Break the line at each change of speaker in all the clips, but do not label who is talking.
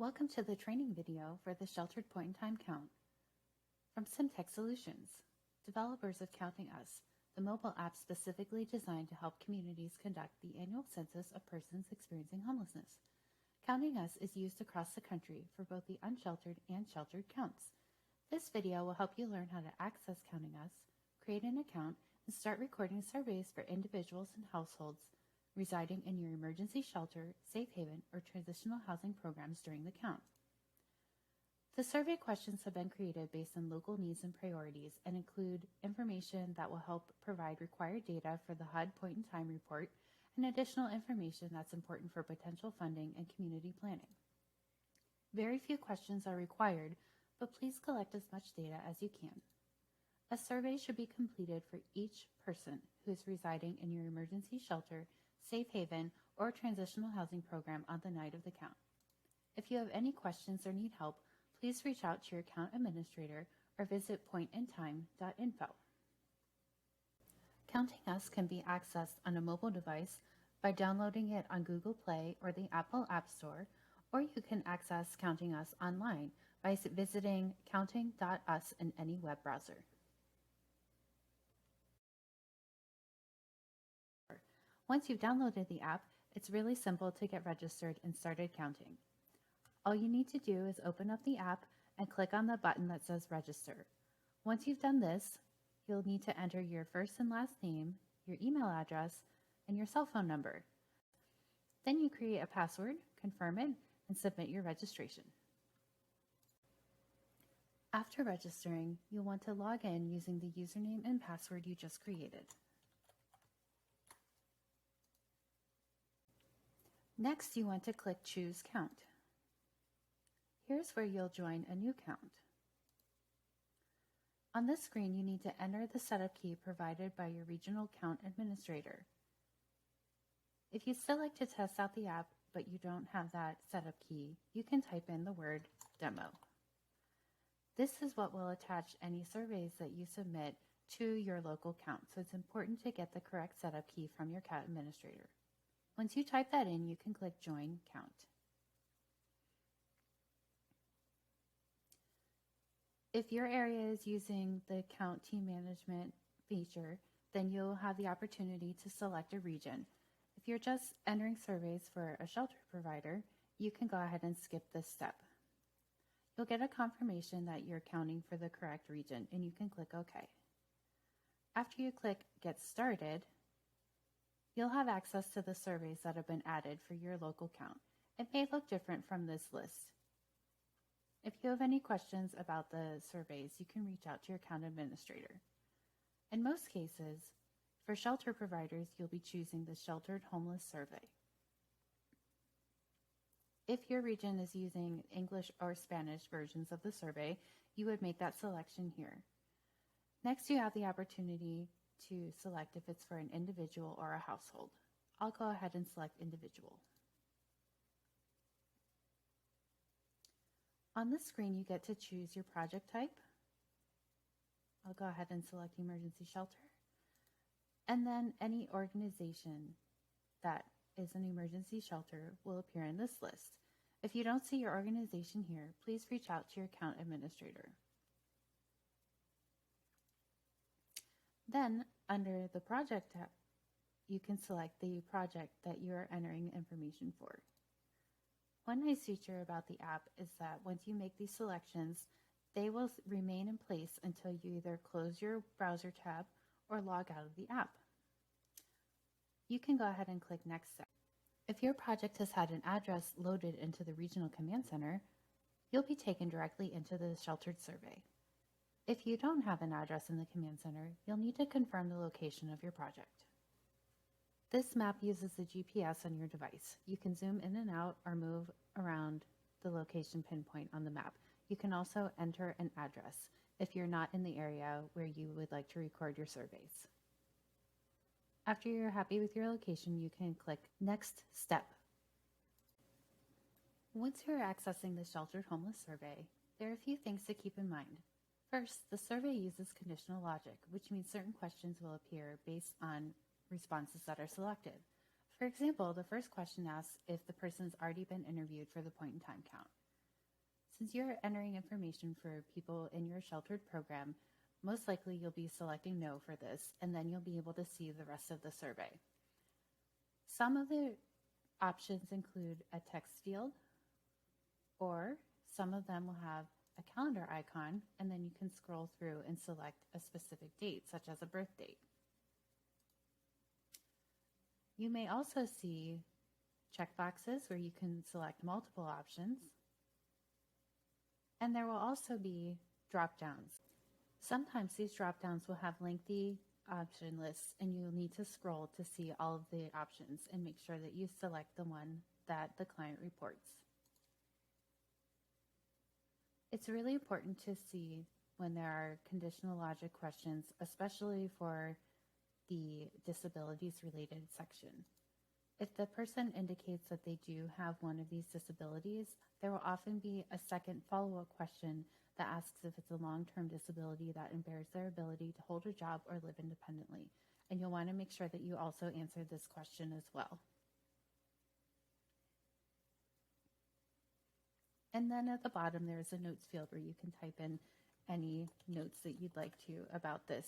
Welcome to the training video for the Sheltered Point-in-Time Count from Simtech Solutions, developers of Counting Us, the mobile app specifically designed to help communities conduct the annual census of persons experiencing homelessness. Counting Us is used across the country for both the unsheltered and sheltered counts. This video will help you learn how to access Counting Us, create an account, and start recording surveys for individuals and households residing in your emergency shelter, safe haven, or transitional housing programs during the count. The survey questions have been created based on local needs and priorities and include information that will help provide required data for the HUD point-in-time report and additional information that's important for potential funding and community planning. Very few questions are required, but please collect as much data as you can. A survey should be completed for each person who is residing in your emergency shelter, safe haven, or transitional housing program on the night of the count. If you have any questions or need help, please reach out to your account administrator or visit pointintime.info. Counting Us can be accessed on a mobile device by downloading it on Google Play or the Apple App Store, or you can access Counting Us online by visiting counting.us in any web browser. Once you've downloaded the app, it's really simple to get registered and started counting. All you need to do is open up the app and click on the button that says Register. Once you've done this, you'll need to enter your first and last name, your email address, and your cell phone number. Then you create a password, confirm it, and submit your registration. After registering, you'll want to log in using the username and password you just created. Next, you want to click Choose Count. Here's where you'll join a new count. On this screen, you need to enter the setup key provided by your regional count administrator. If you still like to test out the app, but you don't have that setup key, you can type in the word demo. This is what will attach any surveys that you submit to your local count, so it's important to get the correct setup key from your count administrator. Once you type that in, you can click Join Count. If your area is using the Count Team Management feature, then you'll have the opportunity to select a region. If you're just entering surveys for a shelter provider, you can go ahead and skip this step. You'll get a confirmation that you're counting for the correct region, and you can click OK. After you click Get Started, you'll have access to the surveys that have been added for your local count. It may look different from this list. If you have any questions about the surveys, you can reach out to your account administrator. In most cases, for shelter providers, you'll be choosing the Sheltered Homeless Survey. If your region is using English or Spanish versions of the survey, you would make that selection here. Next, you have the opportunity to select if it's for an individual or a household. I'll go ahead and select individual. On this screen, you get to choose your project type. I'll go ahead and select emergency shelter. And then any organization that is an emergency shelter will appear in this list. If you don't see your organization here, please reach out to your account administrator. Then, under the Project tab, you can select the project that you are entering information for. One nice feature about the app is that once you make these selections, they will remain in place until you either close your browser tab or log out of the app. You can go ahead and click Next Step. If your project has had an address loaded into the Regional Command Center, you'll be taken directly into the sheltered survey. If you don't have an address in the Command Center, you'll need to confirm the location of your project. This map uses the GPS on your device. You can zoom in and out or move around the location pinpoint on the map. You can also enter an address if you're not in the area where you would like to record your surveys. After you're happy with your location, you can click Next Step. Once you're accessing the Sheltered Homeless Survey, there are a few things to keep in mind. First, the survey uses conditional logic, which means certain questions will appear based on responses that are selected. For example, the first question asks if the person's already been interviewed for the point-in-time count. Since you're entering information for people in your sheltered program, most likely you'll be selecting no for this, and then you'll be able to see the rest of the survey. Some of the options include a text field, or some of them will have a calendar icon, and then you can scroll through and select a specific date, such as a birth date. You may also see checkboxes where you can select multiple options, and there will also be drop-downs. Sometimes these drop-downs will have lengthy option lists, and you'll need to scroll to see all of the options and make sure that you select the one that the client reports. It's really important to see when there are conditional logic questions, especially for the disabilities related section. If the person indicates that they do have one of these disabilities, there will often be a second follow-up question that asks if it's a long-term disability that impairs their ability to hold a job or live independently. And you'll want to make sure that you also answer this question as well. And then at the bottom, there's a notes field where you can type in any notes that you'd like to about this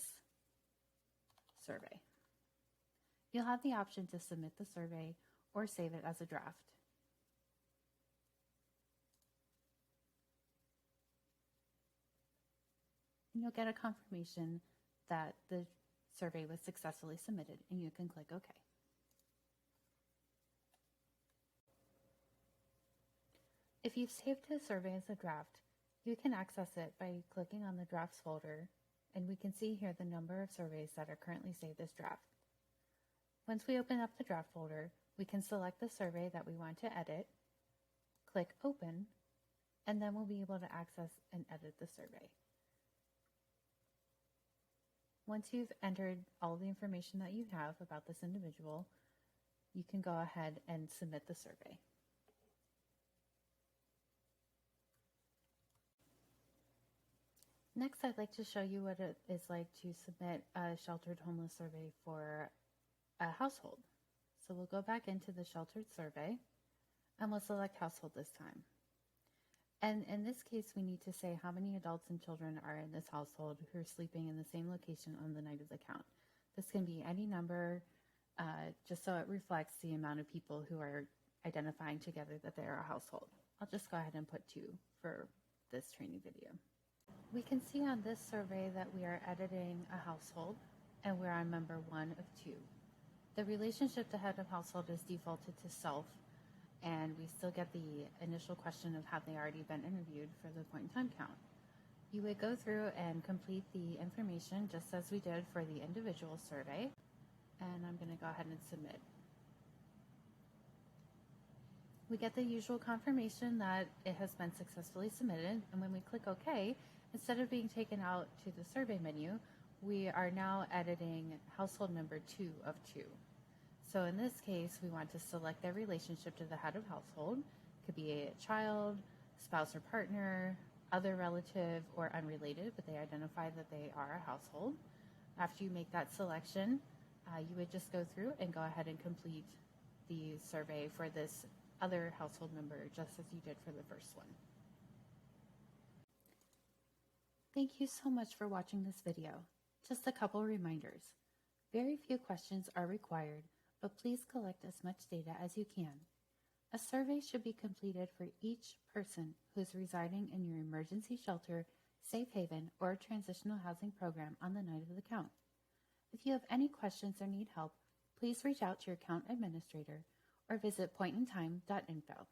survey. You'll have the option to submit the survey or save it as a draft. And you'll get a confirmation that the survey was successfully submitted, and you can click OK. If you've saved a survey as a draft, you can access it by clicking on the drafts folder, and we can see here the number of surveys that are currently saved as draft. Once we open up the draft folder, we can select the survey that we want to edit, click Open, and then we'll be able to access and edit the survey. Once you've entered all the information that you have about this individual, you can go ahead and submit the survey. Next, I'd like to show you what it is like to submit a sheltered homeless survey for a household. So we'll go back into the sheltered survey, and we'll select household this time. And in this case, we need to say how many adults and children are in this household who are sleeping in the same location on the night of the count. This can be any number, just so it reflects the amount of people who are identifying together that they are a household. I'll just go ahead and put 2 for this training video. We can see on this survey that we are editing a household, and we're on member 1 of 2. The relationship to head of household is defaulted to self, and we still get the initial question of have they already been interviewed for the point in time count. You would go through and complete the information just as we did for the individual survey, and I'm going to go ahead and submit. We get the usual confirmation that it has been successfully submitted, and when we click OK, instead of being taken out to the survey menu, we are now editing household member 2 of 2. So in this case, we want to select their relationship to the head of household. It could be a child, spouse or partner, other relative, or unrelated, but they identify that they are a household. After you make that selection, you would just go through and go ahead and complete the survey for this other household member, just as you did for the first one. Thank you so much for watching this video. Just a couple reminders. Very few questions are required, but please collect as much data as you can. A survey should be completed for each person who is residing in your emergency shelter, safe haven, or transitional housing program on the night of the count. If you have any questions or need help, please reach out to your account administrator or visit pointintime.info.